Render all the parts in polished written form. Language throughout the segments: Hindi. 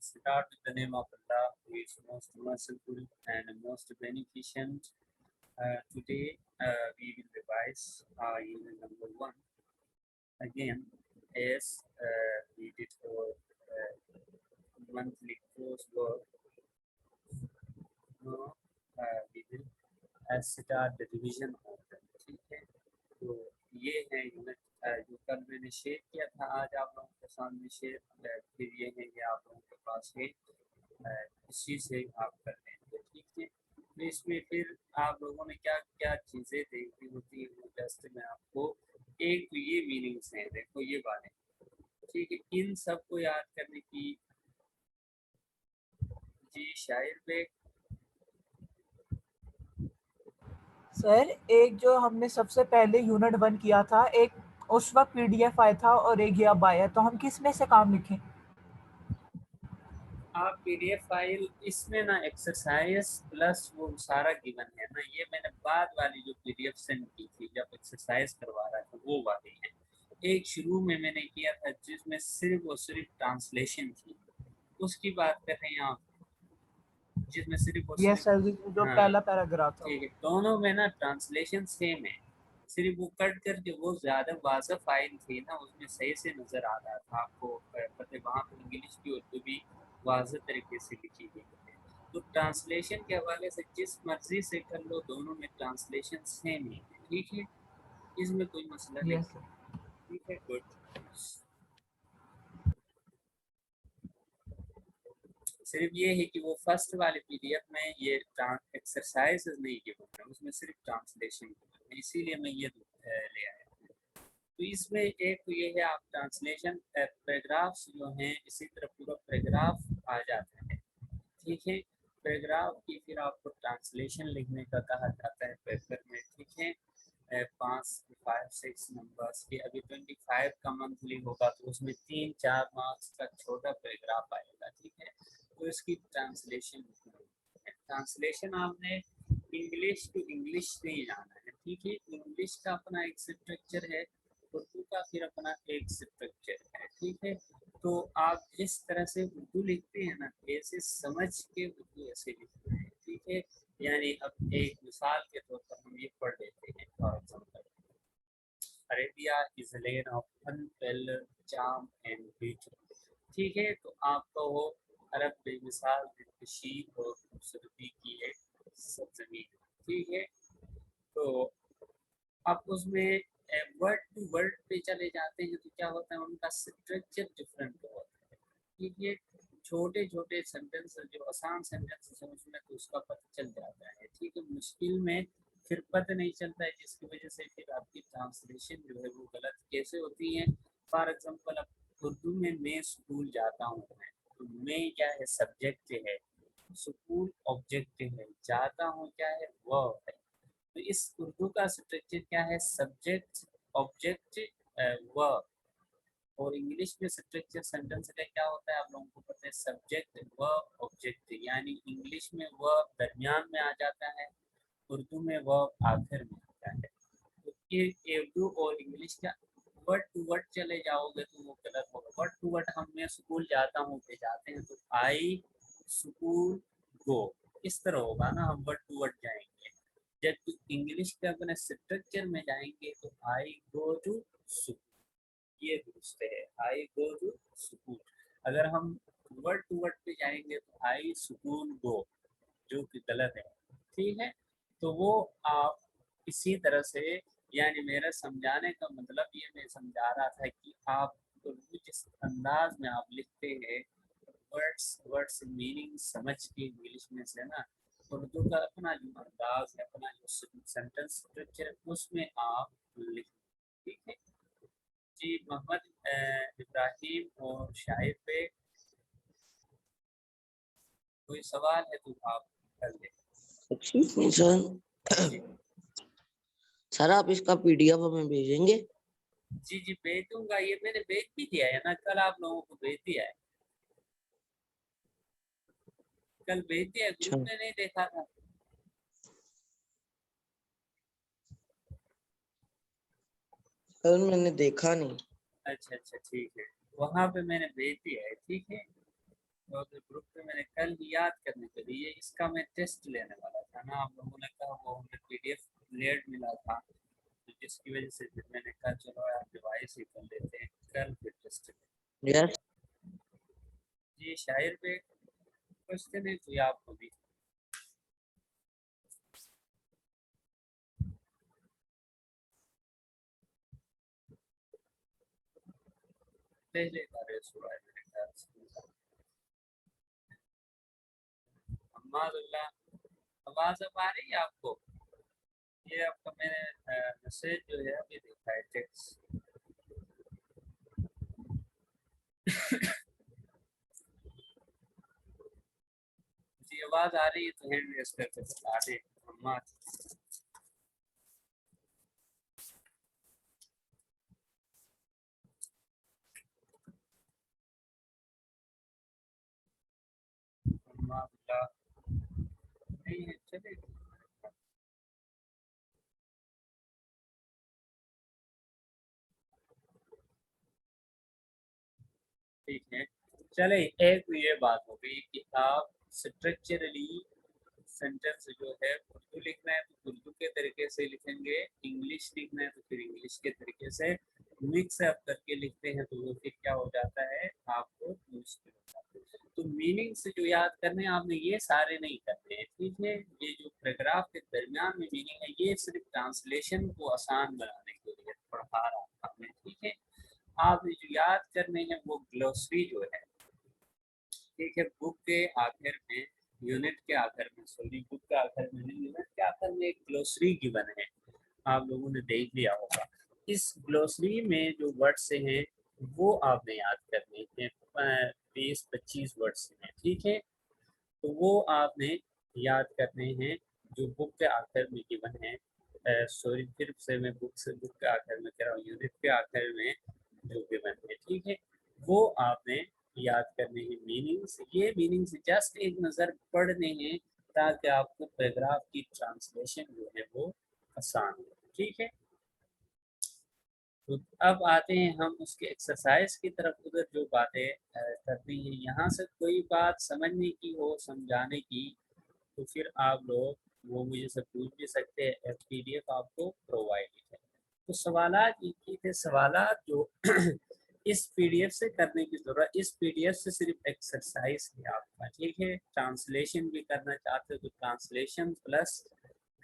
Start with the name of Allah, who is most merciful and most beneficent. Today we will revise unit number 1 again, as we did for monthly coursework. Now we will start the revision of them. ठीक है, तो ये है यूनिट जो कल मैंने शेयर किया था, आज आप लोगों के सामने शेयर, फिर ये है कि आप लोगों के पास है, इसी से आप कर लेंगे। ठीक है, तो इसमें फिर आप लोगों ने क्या क्या चीज़ें देखनी होती है, वो जस्ट मैं आपको एक तो ये मीनिंग्स हैं, देखो ये वाले, ठीक है, इन सबको याद करने की। जी शायर पे सर, एक जो हमने सबसे पहले यूनिट 1 किया था, एक उस वक्त पीडीएफ आया था और एक ये अब आया, तो हम किस में से काम लिखें? आप पीडीएफ फाइल इसमें ना एक्सरसाइज प्लस वो सारा गिवन है ना, ये मैंने बाद वाली जो पीडीएफ सेंड की थी जब एक्सरसाइज करवा रहा था वो वाली है। एक शुरू में मैंने किया था जिसमें सिर्फ और सिर्फ ट्रांसलेशन थी, उसकी बात कर रहे हैं आप, जिसमें सिर्फ और यस सर, सिर्फ। जो हाँ पहला पैराग्राफ था ठीक वो। है, दोनों में ना ट्रांसलेशन सेम है, सिर्फ वो कट करके वो ज़्यादा वाज़ह फाइल थी ना, उसमें सही से नज़र आ रहा था आपको, पता वहाँ पर इंग्लिश की उर्दू भी वाज़ह तरीके से लिखी गई है। तो ट्रांसलेशन के हवाले से जिस मर्जी से कर लो, दोनों में ट्रांसलेशन सेम ही है। ठीक है, इसमें कोई मसला नहीं। Yes sir. ठीक है, गुड। सिर्फ ये है कि वो फर्स्ट वाले पीडीएफ में ये एक्सरसाइज नहीं गिवन है, उसमें सिर्फ ट्रांसलेशन है, इसीलिए मैं ये ले आया। तो इसमें एक तो ये है, आप ट्रांसलेशन पैराग्राफ्स जो हैं, इसी तरह पूरा पैराग्राफ आ जाता है। ठीक है, पैराग्राफ की फिर आपको ट्रांसलेशन लिखने का कहा जाता है पेपर में। ठीक है, 5, 5, 6 नंबर्स की, अभी 25 का मंथली होगा तो उसमें 3-4 मार्क्स का छोटा पैराग्राफ आएगा। ठीक है, तो इसकी ट्रांसलेशन ट्रांसलेशन आपने इंग्लिश टू इंग्लिश नहीं जाना है। ठीक है, इंग्लिश का अपना एक स्ट्रक्चर है, उर्दू का फिर अपना एक स्ट्रक्चर है। ठीक है, तो आप जिस तरह से उर्दू लिखते हैं ना, ऐसे समझ के उर्दू ऐसे लिखते हैं। ठीक है, यानी अब एक मिसाल के तौर पर हम ये पढ़ लेते हैं, for example, Arabia is land of unparalleled charm and beauty. ठीक है, तो आपका वो अरब बेमिसाल दिलकशी और खूबसूरती की एक सरजमीन। ठीक है, तो आप उसमें वर्ड टू वर्ड पे चले जाते हैं तो क्या होता है, उनका स्ट्रक्चर डिफरेंट होता है। ठीक है, छोटे छोटे सेंटेंस जो आसान सेंटेंस है उसमें तो उसका पता चल जाता है। ठीक है, मुश्किल में फिर पता नहीं चलता है, जिसकी वजह से फिर आपकी ट्रांसलेशन जो है वो गलत कैसे होती है। फॉर एग्जांपल, अब उर्दू में मैं स्कूल जाता हूँ, तो मैं क्या है, सब्जेक्ट है, स्कूल ऑब्जेक्ट है, जाता हूँ क्या है, वर्ब है। तो इस उर्दू का स्ट्रक्चर क्या है, सब्जेक्ट ऑब्जेक्ट वर्ब। और इंग्लिश में स्ट्रक्चर सेंटेंस का क्या होता है, आप लोगों को पता है, सब्जेक्ट वर्ब ऑब्जेक्ट, यानी इंग्लिश में वर्ब दरमियान में आ जाता है, उर्दू में वर्ब आखिर में आता है। तो ये उर्दू और इंग्लिश का वर्ड टू वर्ड चले जाओगे तो वो गलत होगा। वर्ड टू वर्ड हम, मैं स्कूल जाता हूँ पे जाते हैं तो आई स्कूल गो, इस तरह होगा ना, हम वर्ड टू वर्ड जाएंगे। जब इंग्लिश के अपने स्ट्रक्चर में जाएंगे तो आई गो टू स्कूल, ये दुरुस्त है, आई गो टू स्कूल। अगर हम वर्ड टू वर्ड पे जाएंगे तो आई स्कूल गो, जो कि गलत है। ठीक है, तो वो आप इसी तरह से, यानी मेरा समझाने का मतलब ये मैं समझा रहा था कि आप जिस अंदाज में आप लिखते हैं, वर्ड्स वर्ड्स मीनिंग समझ के इंग्लिश में से ना, उर्दू का अपना जो अंदाज है, अपना जो सेंटेंस स्ट्रक्चर है, उसमें आप लिखें। ठीक है जी, मोहम्मद इब्राहिम और शाहिद पे कोई सवाल है तो आप कर लें। सर, जी सर आप इसका पीडीएफ हमें भेजेंगे? जी जी, भेज दूंगा, ये मैंने भेज भी दिया है ना, कल आप लोगों को भेज दिया है, कल भेज दिया है, अच्छा, ग्रुप में नहीं देखा था। सर मैंने देखा नहीं। अच्छा अच्छा ठीक है, वहां पे मैंने भेज दिया है। ठीक है, और ग्रुप पे मैंने कल ही याद करने के लिए इसका मैं टेस्ट लेने वाला था ना, आप लोगों ने कहा वो हमें पीडीएफ लेट मिला था, तो जिसकी वजह से फिर मैंने कहा चलो यार रिवाइज ही कर लेते हैं, कल फिर टेस्ट यस जी। शायर पे क्वेश्चन है कोई आपको भी? पहले का रेस हुआ है मेरे ख्याल से। अम्मादुल्लाह, आवाज अब आ रही है आपको? ये आपका मैंने मैसेज जो है अभी देखा है, टेक्स्ट। जी आवाज आ रही है तो हैंड रेस करके बता दे अम्मा। अम्मादुल्लाह नहीं है, चलेगा। ठीक है, चले। एक तो ये बात हो गई कि आप स्ट्रक्चरली सेंटेंस जो है उर्दू लिखना है तो उर्दू के तरीके से लिखेंगे, इंग्लिश लिखना है तो फिर इंग्लिश के तरीके से, मिक्स अप करके लिखते हैं तो वो फिर क्या हो जाता है आपको मुश्किल हो जाता है। तो मीनिंग से जो याद करने आपने ये सारे नहीं करने हैं, ठीक है। ये जो पैराग्राफ के दरमियान में मीनिंग है ये सिर्फ ट्रांसलेशन को आसान बनाने के लिए पढ़ा रहा था मैं, ठीक है। आपने जो याद करने हैं वो ग्लोसरी जो है, ठीक है, बुक के आखिर में, यूनिट के आखिर में, सॉरी बुक के आखिर में नहीं, यूनिट के आखिर में एक ग्लोसरी गिवन है, आप लोगों ने देख लिया होगा। इस ग्लोसरी में जो वर्ड्स हैं वो आपने याद करने हैं, 20-25 वर्ड्स हैं, ठीक है। तो वो आपने याद करने हैं जो बुक के आखिर में गिवन है। सॉरी फिर से मैं बुक के आखिर में कह रहा हूँ, यूनिट के आखिर में जो गिवन है, ठीक है। वो आपने याद करने हैं मीनिंग्स, ये मीनिंग्स जस्ट एक नज़र पढ़ने हैं ताकि आपको पैराग्राफ की ट्रांसलेशन जो है वो आसान हो, ठीक है। तो अब आते हैं हम उसके एक्सरसाइज की तरफ, उधर जो बातें करनी है, यहाँ से कोई बात समझने की हो, समझाने की, तो फिर आप लोग वो मुझे से पूछ भी सकते हैं, पीडीएफ आपको प्रोवाइड है। तो सवालात ये थे, सवालात जो इस पीडीएफ से करने की जरूरत, इस पीडीएफ से सिर्फ एक्सरसाइज है आपका, ठीक है। ट्रांसलेशन भी करना चाहते हो तो ट्रांसलेशन प्लस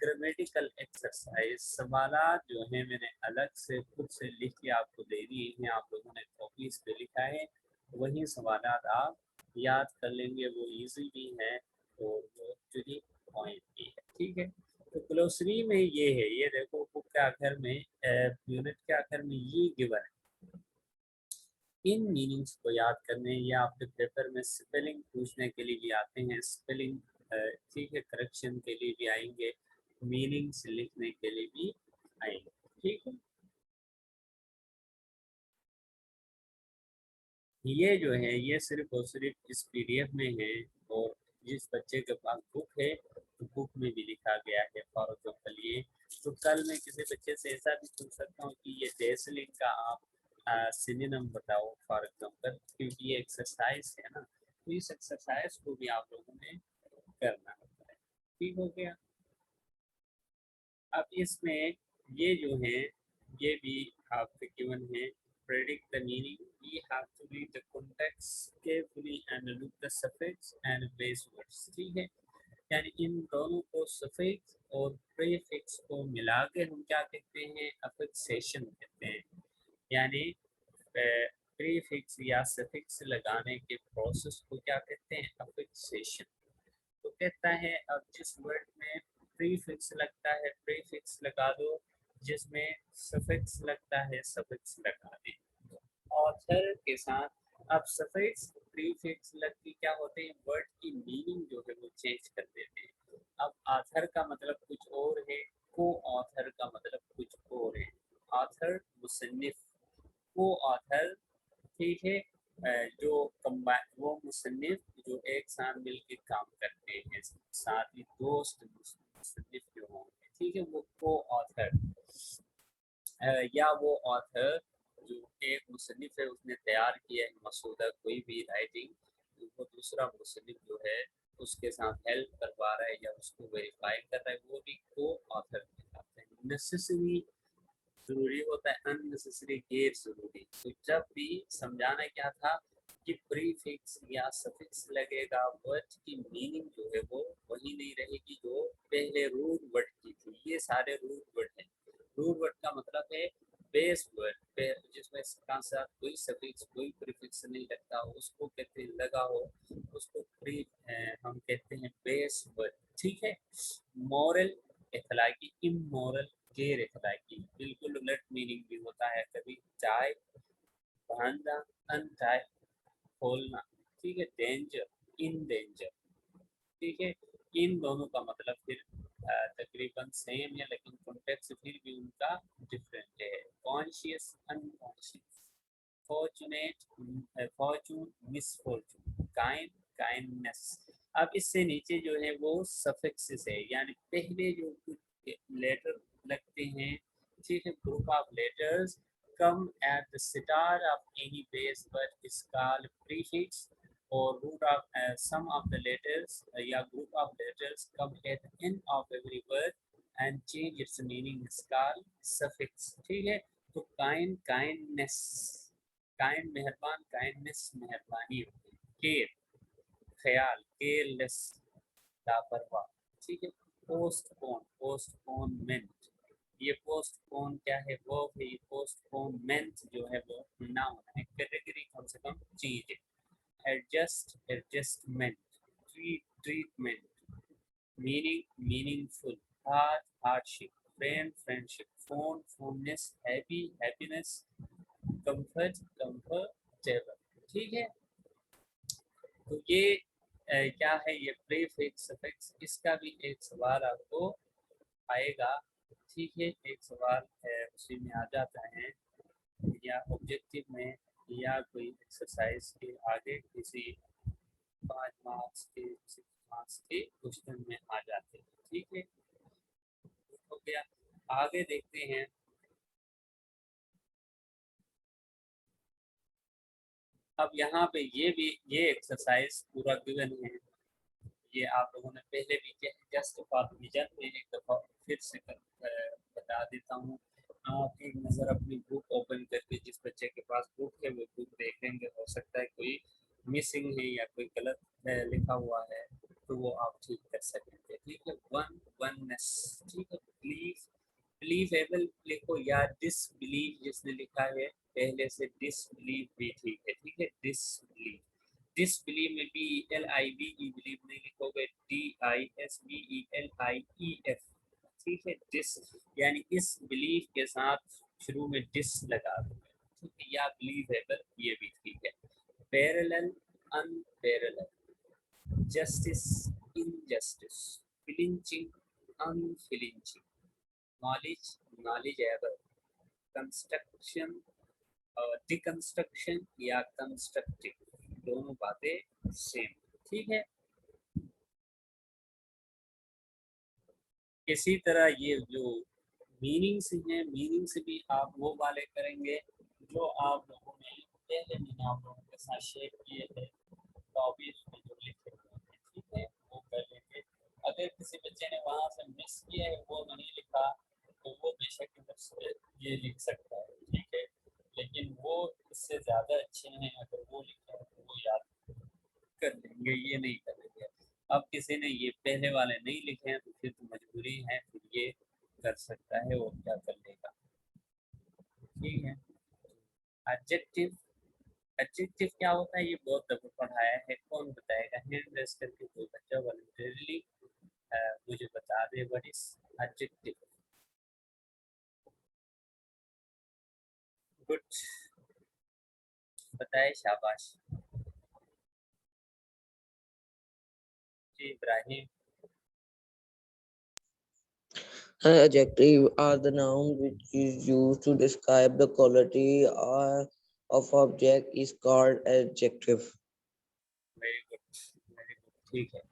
ग्रामेटिकल एक्सरसाइज, सवालात जो है मैंने अलग से खुद से लिख के आपको दे दिए हैं, आप लोगों ने कॉपीज पे लिखा है, वही सवालात आप याद कर लेंगे, वो इजी भी है और वो एक्चुअली पॉइंट भी है, ठीक है। तो ग्लोसरी में ये है, ये देखो बुक के आखिर में, यूनिट के आखिर में ये गिवन है। इन मीनिंग्स को याद करने या आपके पेपर में स्पेलिंग पूछने के लिए भी आते हैं, स्पेलिंग ठीक है करेक्शन के लिए भी आएंगे, मीनिंग्स लिखने के लिए भी आएंगे, ठीक है। ये जो है ये सिर्फ और सिर्फ इस पीडीएफ में है, और जिस बच्चे के पास बुक है तो बुक में भी लिखा गया है। फॉर एग्जाम्पल ये, तो कल मैं किसी बच्चे से ऐसा भी पूछ सकता हूँ कि ये डेसलिंग का आप सिनोनिम बताओ फॉर एग्जाम्पल, क्योंकि ये एक्सरसाइज है ना, तो इस एक्सरसाइज को भी आप लोगों ने करना होता है, ठीक हो गया। अब इसमें ये जो है ये भी आपके गिवन है, predict the meaning, we have to read the context carefully and look the suffix and base words, ठीक है। यानी इन दोनों को suffix और prefix को मिला के हम क्या कहते हैं, affixation कहते हैं। यानी प्रीफिक्स या सफिक्स लगाने के प्रोसेस को क्या कहते हैं, affixation। तो कहता है अब जिस वर्ड में प्रीफिक्स लगता है प्रीफिक्स लगा दो, जिसमें सफिक्स लगता है सफिक्स लगा दे। ऑथर के साथ अब सफिक्स प्रीफिक्स लग के क्या होते हैं, वर्ड की मीनिंग जो है वो चेंज कर देते हैं। अब ऑथर का मतलब कुछ और है, को ऑथर का मतलब कुछ और है। ऑथर मुसन्निफ, को ऑथर, ठीक है, जो कंबाइन, वो मुसन्निफ जो एक साथ मिलकर काम करते हैं, साथ ही दोस्त मुसन्निफ जो होंगे, ठीक है, वो को ऑथर, या वो ऑथर जो एक मुसन्निफ है उसने तैयार किया है मसूदा कोई भी राइटिंग, वो दूसरा मुस्लिम जो है उसके साथ हेल्प करवा रहा है या उसको वेरीफाई कर रहा है, वो भी को ऑथर कहलाते हैं। नेसेसरी जरूरी होता है, अननेसेसरी गैर जरूरी। तो जब भी समझाना क्या था कि प्रीफिक्स या सफिक्स लगेगा, वर्ड की मीनिंग जो है वो वही नहीं रहेगी जो पहले रूट वर्ड की थी। ये सारे रूट वर्ड हैं। रूट वर्ड का मतलब है बेस वर्ड, जिसमें इसका साथ कोई सफिक्स कोई प्रीफिक्स नहीं लगता, उसको कहते हैं लगा हो, उसको प्री हम कहते हैं बेस वर्ड। ठीक है। मॉरल इखलाकी, इमोरल गैर इखलाकी, बिल्कुल उलट मीनिंग भी होता है। कभी चाय बांधना, अनचाय खोलना। ठीक है। Danger, in danger. ठीक है। इन दोनों का मतलब फिर तकरीबन सेम है, लेकिन कॉन्टेक्स्ट फिर भी उनका डिफरेंट है। Conscious, unconscious, fortunate, Fortune, misfortune, kind, kindness. अब इससे नीचे जो है वो सफिक्सेस है, यानी पहले जो कुछ लेटर लगते हैं। ठीक है। Group of letters come at the start of any base word is called prefix, or root of some of the letters या group of letters come at the end of every word and change its meaning is called suffix। ठीक है। तो kind, kindness, kind मेहरबान, kindness मेहरबानी होती है। केयर ख्याल, केयरलेस लापरवाह। ठीक है। पोस्टपोन, पोस्टपोनमेंट, ये पोस्टपोन क्या है, वो है पोस्टपोनमेंट जो है वो नाउन है, कैटेगरी कम से कम चीज है। Adjust, adjustment, treat, treatment, meaning, meaningful, heart, hardship, friend, friendship, fond, fondness, happy, happiness, comfort, comfortable. ठीक है। तो ये क्या है, ये प्रीफिक्स सफिक्स, इसका भी एक सवाल आपको आएगा। ठीक है। एक सवाल है उसी में आ जाता है, या ऑब्जेक्टिव में या कोई एक्सरसाइज के आगे किसी 5 मार्क्स के 6 मार्क्स के क्वेश्चन में आ जाते हैं। ठीक है। हो गया। आगे देखते हैं। अब यहाँ पे ये एक्सरसाइज पूरा गिवन है, ये आप लोगों ने पहले भी किया है। जस्ट फॉर रिवीजन में एक दफ़ा फिर से बता देता हूँ। आप एक नज़र अपनी बुक ओपन करके, जिस बच्चे के पास बुक है वो बुक देख लेंगे। हो सकता है कोई मिसिंग है या कोई गलत लिखा हुआ है, तो वो आप ठीक कर सकेंगे। ठीक है। वननेस। ठीक है। बिलीव, बिलीवेबल लिखो या डिसबिलीव जिसने लिखा है पहले से डिसबिलीव भी ठीक है। ठीक है। डिसबिलीव, डिसबिलीव में BELIVE बिलीव नहीं लिखोगे, DISBELIEF। ठीक है। डिस यानी इस बिलीव के साथ शुरू में डिस लगा दोगे। ठीक है। या बिलीवेबल ये भी ठीक है। Parallel, unparalleled, justice, injustice, flinching, unflinching, knowledge, knowledgeable, construction, deconstruction या कंस्ट्रक्टिव, दोनों बातें सेम। ठीक है। इसी तरह ये जो मीनिंग्स हैं, मीनिंग से भी आप वो वाले करेंगे जो आप लोगों ने पहले मैंने आप लोगों के साथ शेयर किए थे, टॉपिक में जो लिखे हुए हैं। ठीक है। वो कर लेंगे। अगर किसी बच्चे ने वहाँ से मिस किया है, वो नहीं लिखा, तो वो बेशक इधर से ये लिख सकता है। ठीक है। लेकिन वो इससे ज़्यादा अच्छे हैं, अगर वो लिखा है तो वो याद कर लेंगे, ये नहीं करेंगे। अब किसी ने ये पहले वाले नहीं लिखे हैं तो फिर तो मजबूरी है, फिर ये कर सकता है और क्या कर लेगा। ठीक है। एडजेक्टिव, एडजेक्टिव क्या होता है ये बहुत दफा पढ़ाया है, कौन बताएगा? हैंड रेस करके कोई बच्चा वॉलंटरली मुझे बता दे व्हाट इज एडजेक्टिव। गुड, बताए, शाबाश जी। Ibrahim, Adjective are the noun which is used to describe the quality of object is called adjective. Very good, very good. ठीक है।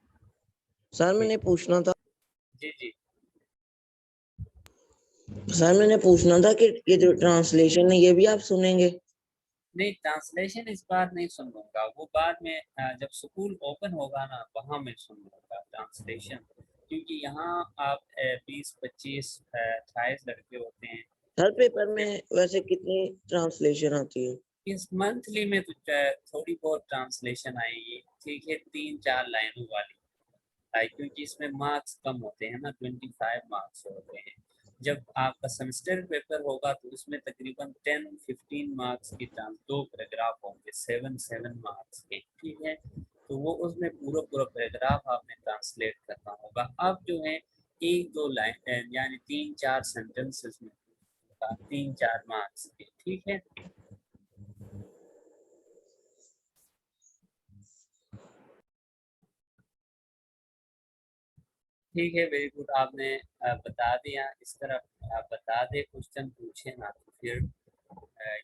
सर मैंने पूछना था जी जी। सर मैंने पूछना था कि ये जो ट्रांसलेशन है ये भी आप सुनेंगे? नहीं, ट्रांसलेशन इस बार नहीं सुन लूंगा, वो बाद में जब स्कूल ओपन होगा ना वहाँ मैं सुन लूंगा ट्रांसलेशन, क्योंकि यहाँ आप 20-25 28 लड़के होते हैं। हर पेपर में वैसे कितनी ट्रांसलेशन आती है? इस मंथली में तो थोड़ी बहुत ट्रांसलेशन आएगी, ठीक है, 3-4 लाइनों वाली, क्योंकि इसमें मार्क्स कम होते हैं ना, 25 मार्क्स होते हैं। जब आपका सेमेस्टर पेपर होगा तो उसमें तकरीबन 10-15 मार्क्स की दो पैराग्राफ होंगे, 7-7 मार्क्स के, ठीक है। तो वो उसमें पूरा पूरा पैराग्राफ आपने ट्रांसलेट करना होगा। अब जो है 1-2 लाइन यानी 3-4 सेंटेंसेस में 3-4 मार्क्स के, ठीक है। ठीक है, वेरी गुड, आपने बता दिया। इस तरह आप बता दे, क्वेश्चन पूछे ना तो फिर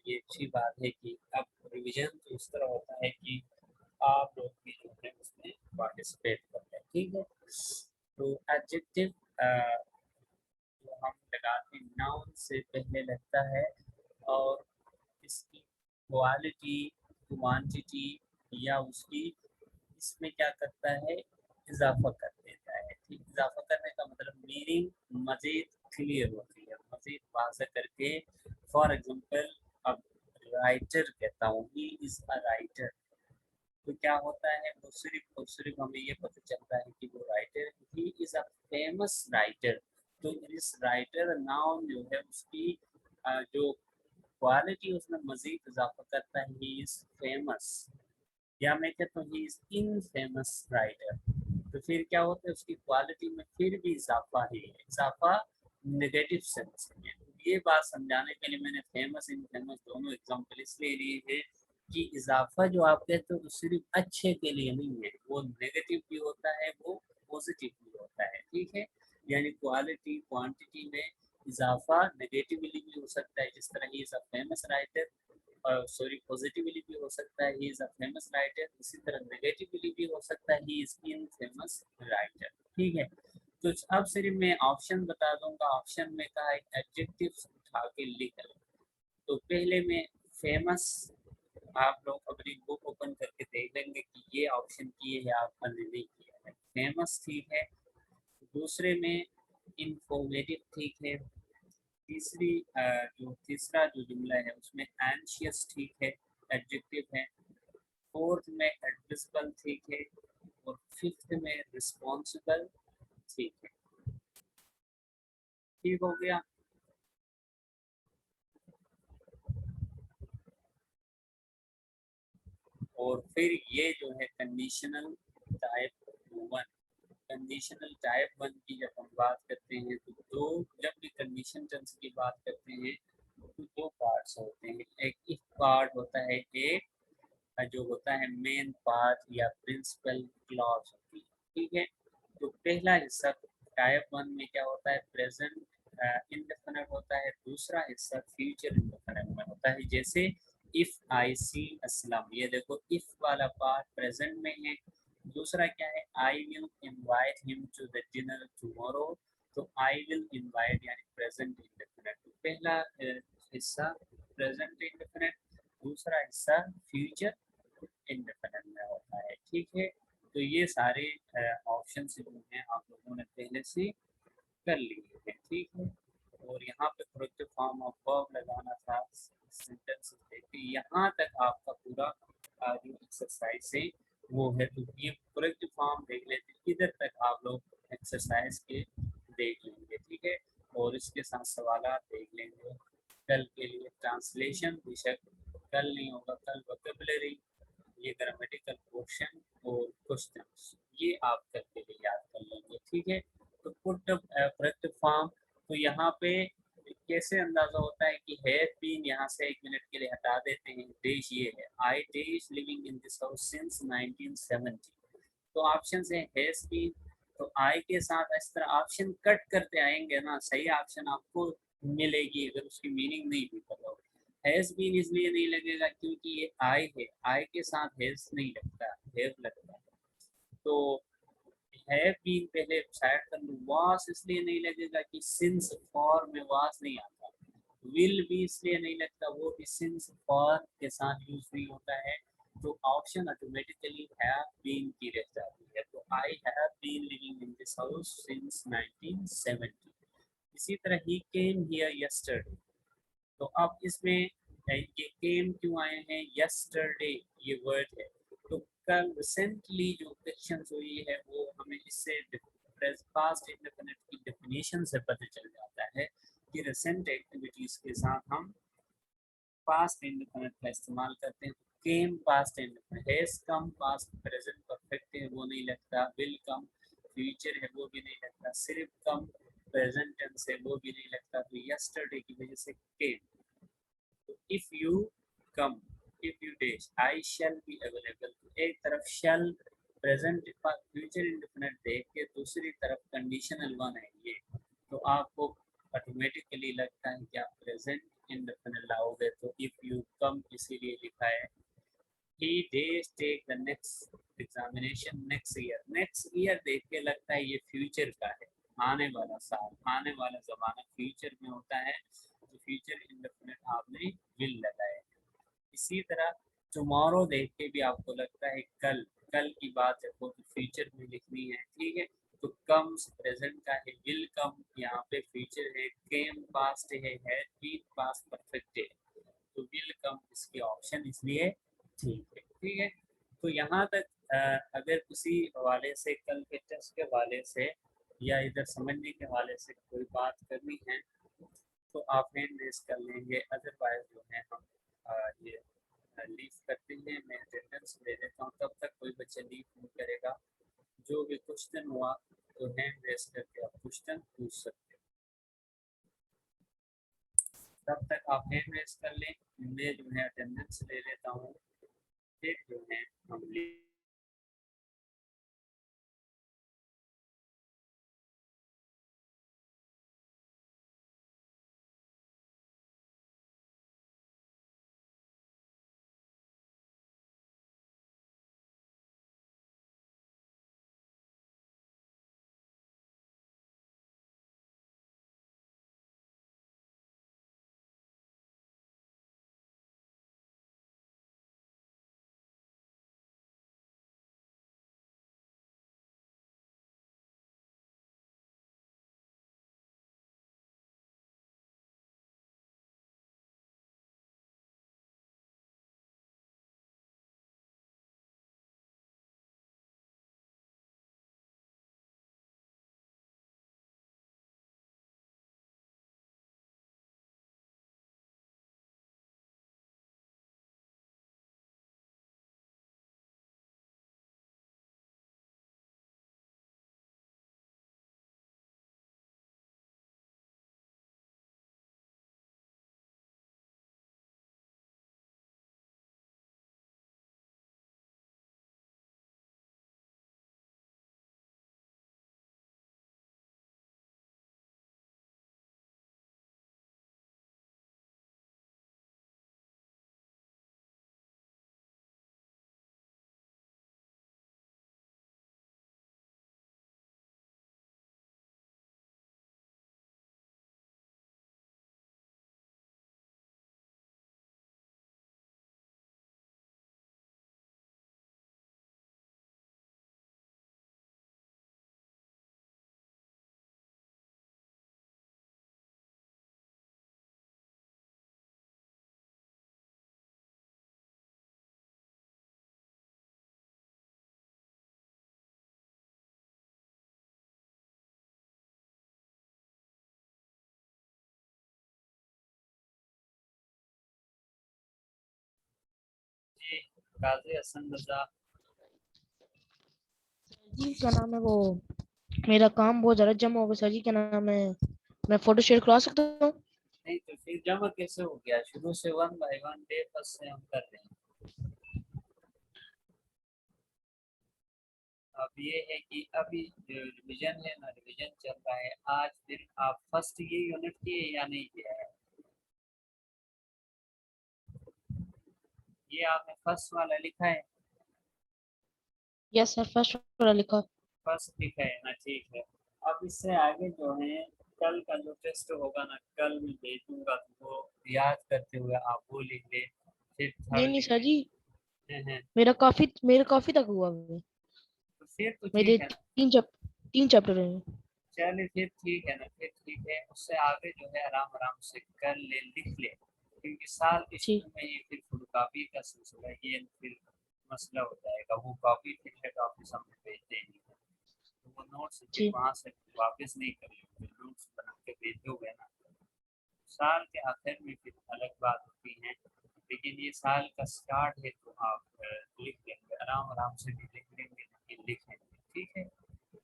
ये अच्छी बात है कि अब रिवीजन तो इस तरह होता है कि आप लोग भी जो है उसमें पार्टिसिपेट करते हैं, ठीक है। तो एडजेक्टिव जो हम लगाते हैं नाउन से पहले लगता है, और इसकी क्वालिटी, क्वांटिटी या उसकी इसमें क्या करता है, इजाफा कर देता है, ठीक। इजाफा करने का मतलब मीनिंग मजीद क्लियर होती है, मजीद वाज़ह करके। फॉर एग्जांपल, अब राइटर कहता हूँ, ही इज अ राइटर, तो क्या होता है, वो सिर्फ हमें ये पता चलता है कि वो writer, he is a famous writer. तो इस राइटर नाउन जो है उसकी जो क्वालिटी उसमें मजीद इजाफा करता है, ही इज फेमस। या मैं कहता हूँ he is in famous writer, तो फिर क्या होता है, उसकी क्वालिटी में फिर भी इजाफा ही है, इजाफा नेगेटिव सेंस में। ये बात समझाने के लिए मैंने फेमस इन फेमस दोनों एग्जांपल इसलिए लिए हैं कि इजाफा जो आप कहते हो तो सिर्फ अच्छे के लिए नहीं है, वो नेगेटिव भी होता है, वो पॉजिटिव भी होता है, ठीक है। यानी क्वालिटी क्वांटिटी में इजाफा नेगेटिवली भी हो सकता है, जिस तरह he is a famous writer, sorry positively भी हो सकता है, he is a famous writer, इसी तरह नेगेटिवली भी हो सकता है, he is in famous writer, ठीक है। तो अब सिर्फ मैं ऑप्शन बता दूंगा, ऑप्शन में कहा है एडजेक्टिव्स उठा के लिख लो। तो पहले में फेमस, आप लोग अपनी बुक ओपन करके देख लेंगे कि ये ऑप्शन किए है आपने नहीं किया है, फेमस ठीक है। दूसरे में इंफॉर्मेटिव ठीक है। जो तीसरा जो जुमला है उसमें एंशियस ठीक है, एडजेक्टिव है। फोर्थ में एडमिसिबल ठीक है, और फिफ्थ में रिस्पॉन्सिबल ठीक है। ठीक हो गया। और फिर ये जो है कंडीशनल टाइप 1, कंडीशनल टाइप 1 की जब हम बात करते हैं तो जब भी कंडीशन टेंस की बात करते हैं तो दो पार्ट्स होते हैं। एक इफ पार्ट होता है, एक जो होता है मेन पार्ट या प्रिंसिपल क्लॉज होती है, ठीक है। तो पहला हिस्सा टाइप 1 में क्या होता है, प्रेजेंट इंडेफिनिट होता है, दूसरा हिस्सा फ्यूचर इंडेफिनिट में होता है। जैसे इफ आई सी असलम, ये देखो इफ वाला पार्ट प्रेजेंट में है, दूसरा क्या है, I will invite him to the dinner tomorrow, तो आई विल इनवाइट यानी प्रेजेंट इंडेफिनिट। तो पहला हिस्सा प्रेजेंट इंडेफिनिट, दूसरा हिस्सा फ्यूचर इंडेफिनिट में होता है, ठीक है। तो ये सारे ऑप्शन जो हैं आप लोगों ने पहले से कर लिए हैं, ठीक है। और यहाँ पे करेक्टिव फॉर्म ऑफ वर्ब लगाना था, सेंटेंस देखिए यहाँ तक आपका पूरा जो एक्सरसाइज है वो है। तो ये करेक्टिव फॉर्म देख लेते हैं, इधर तक आप लोग एक्सरसाइज के देख लेंगे, ठीक है। और इसके साथ सवाल देख लेंगे। कल के लिए ट्रांसलेशन बेशक कल नहीं होगा, कल वोकैबुलरी, ये ग्रामेटिकल क्वेश्चन और क्वेश्चंस ये आप करके लिए याद कर लेंगे, ठीक है। तो पुट द करेक्ट फॉर्म, तो यहाँ पे कैसे अंदाजा होता है कि हैव बीन यहाँ से 1 मिनट के लिए हटा देते हैं, देश ये है, आई देश living in this house since 1970। तो ऑप्शन है हैज बीन, तो आई के साथ इस तरह ऑप्शन कट करते आएंगे ना, सही ऑप्शन आपको मिलेगी अगर उसकी मीनिंग नहीं भी पता हो। हैज बीन इसलिए नहीं लगेगा क्योंकि ये आई है, आई के साथ हैज नहीं लगता, हैव लगता है। तो हैव बीन पहले साइड कर लूँ, वास इसलिए नहीं लगेगा कि सिंस फॉर में वास नहीं आता, विल भी इसलिए नहीं लगता, वो भी सिंस फॉर के साथ यूज नहीं होता है, तो ऑप्शन ऑटोमेटिकली हैव बीन की रह जाती है। तो I have been living in this house since 1970। इसी तरह ही केम हियर यस्टरडे, तो अब इसमें ये केम क्यों आए हैं, यस्टरडे ये वर्ड है, तो कल रिसेंटली जो क्वेश्चन हुई है वो हमें इससे पास्ट इंडेफिनिट की डेफिनेशन से पता चल जाता है कि रिसेंट एक्टिविटीज के साथ हम पास्ट इंडेफिनिट का इस्तेमाल करते हैं। Came past indefinite, has come past present perfect है वो नहीं लगता, विल कम फ्यूचर है वो भी नहीं लगता, सिर्फ कम प्रेजेंट टेंस है वो भी नहीं लगता, तो यस्टरडे की वजह से केम। तो if you come, if you days, I shall be available, तो एक तरफ शैल प्रेजेंट फ्यूचर इंडेफिनिट देख के दूसरी तरफ कंडीशनल वन है ये, तो आपको ऑटोमेटिकली लगता है कि आप प्रेजेंट इंडेफिनिट लाओगे, तो इफ यू कम इसीलिए लिखा है। He days take the next examination next year, next year देख के लगता है ये फ्यूचर का है, आने वाला साल, आने वाला जमाना फ्यूचर में होता है, तो फ्यूचर इंडेफिनिट आपने विल लगाया। इसी तरह टुमारो देख के भी आपको लगता है कल, कल की बात है वो तो फ्यूचर में लिखनी है, ठीक है, तो कम्स प्रेजेंट का है, विल कम यहाँ पे फ्यूचर है, केम पास्ट है, बीट पास्ट परफेक्ट है, तो विल कम इसकी ऑप्शन इसलिए ठीक है। तो यहाँ तक अगर किसी हवाले से कल के टेस्ट के हवाले से या इधर समझने के हवाले से कोई बात करनी है तो आप हैंड रेस कर लेंगे, अदरवाइज जो है हम ये लीव करते हैं, मैं अटेंडेंस ले लेता हूँ, तब तक कोई बच्चा लीव नहीं करेगा। जो भी क्वेश्चन हुआ तो हैंड रेस करके आप क्वेश्चन पूछ सकते हैं, तब तक आप हैंड रेस कर लें, मैं जो है अटेंडेंस ले लेता हूँ, फिर जो है हम लीव। जी काजी हसन रजा। जी क्या नाम है वो, मेरा काम बहुत ज्यादा जमा हो गया सर जी, क्या नाम है, मैं फोटो शेयर करवा सकता हूँ? नहीं तो फिर जमा कैसे हो गया, शुरू से 1 बाय 1 डे फर्स्ट से हम कर रहे हैं। अब ये है कि अभी जो रिवीजन है ना, रिवीजन चल रहा है, आज फिर आप फर्स्ट ये यूनिट किए या नहीं किया है, ये आपने फर्स्ट वाला लिखा है, यस सर, फर्स्ट वाला लिखा। फर्स्ट लिखा है ना, ठीक है। अब इससे आगे जो है कल का जो टेस्ट होगा ना, कल मैं भेजूंगा, तो वो याद करते हुए आप वो लिख ले। फिर नहीं थर्ड नहीं सर जी, है, मेरा काफी तक हुआ है। तो फिर तो मेरे ठीक है ना। तीन चैप्टर हैं। चलिए फिर ठीक है ना, फिर ठीक है, उससे आगे जो है आराम आराम से कर ले, लिख ले, क्योंकि साल के ठीक शुरू में ही फिर फुल कॉपी का सिलसिला ये फिर मसला हो जाएगा। वो कॉपी फिर हेड ऑफिस हमें भेज देंगे, तो वो नोट्स फिर ठीक वहाँ से वापस नहीं कर लेंगे, नोट्स बना के भेज दोगे ना। साल के आखिर में फिर अलग बात होती है, लेकिन ये साल का स्टार्ट है, तो आप लिख लेंगे, आराम आराम से भी लिख लेंगे, लेकिन लिखेंगे, ठीक है।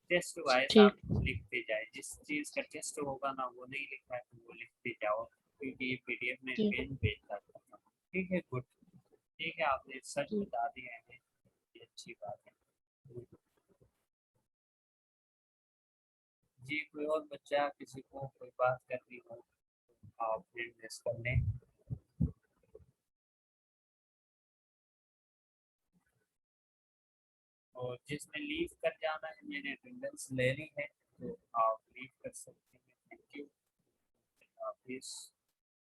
टेस्ट वाइज आप ठीक लिखते जाए, जिस चीज़ का टेस्ट होगा ना वो नहीं लिखा है तो वो लिखते जाओ, क्योंकि ये पीडीएफ में ठीक पेन भेजता था। ठीक है, गुड। ठीक है, आपने सच ठीक। बता दिया है, ये अच्छी बात है। जी, कोई और बच्चा किसी को कोई बात करनी हो आप फिर कर लें। और जिसने लीव कर जाना है, मैंने अटेंडेंस ले ली है, तो आप लीव कर सकते हैं। थैंक यू, हाफिज़।